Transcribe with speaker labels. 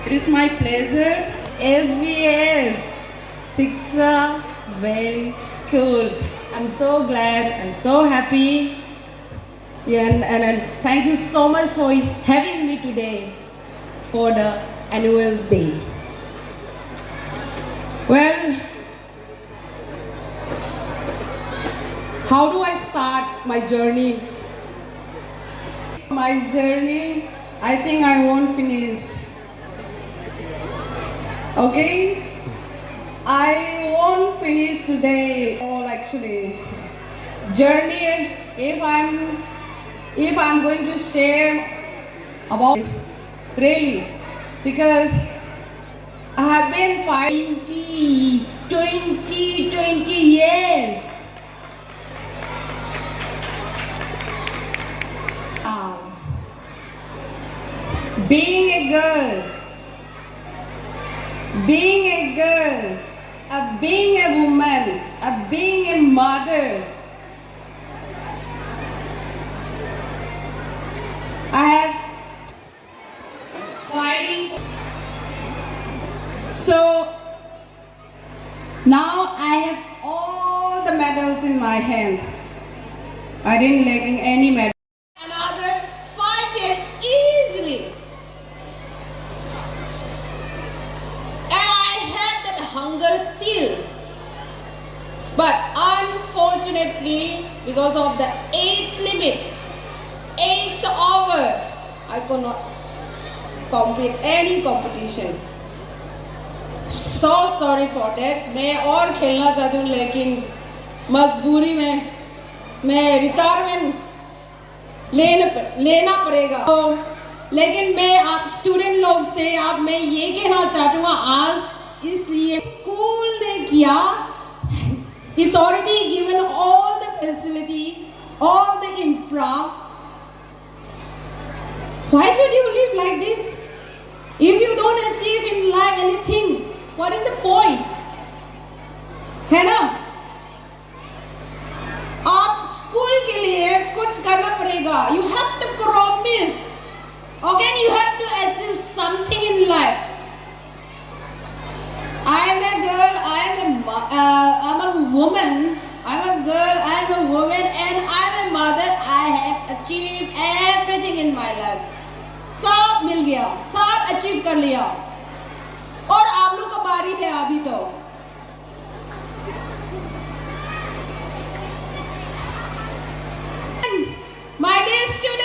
Speaker 1: It is my pleasure. SVS, Siksa Valley School. I'm so glad, I'm so happy. And thank you so much for having me today for the annuals day. Well, how do I start my journey? My journey, I think I won't finish. Okay? I won't finish today. All actually, journey. If I'm going to share about this, really, because I have been fighting 20 years. Being a girl, being a woman, being a mother, I have fighting. So now I have all the medals in my hand. I didn't lacking any medal. Another 5 years easily. Hunger still, but unfortunately, because of the age limit, age over, I could not complete any competition. So sorry for that. मैं और खेलना चाहती हूँ, लेकिन मजबूरी में मैं retirement लेना पड़ेगा. तो लेकिन मैं आप स्टूडेंट लोग से मैं ये कहना चाहती हूँ, आज इसलिए स्कूल ने किया, it's already given all the facility, all the infra. Why should you live like this? If you don't achieve in life anything, what is the point? है ना? आप स्कूल के लिए कुछ करना पड़ेगा. You have to promise. Okay, you have to achieve something in life. I am a girl, I'm a woman, I'm a girl, I'm a woman, and I'm a mother. I have achieved everything in my life. सब मिल गया, सब achieve कर लिया, और आप लोग का बारी है अभी तो. My dear students,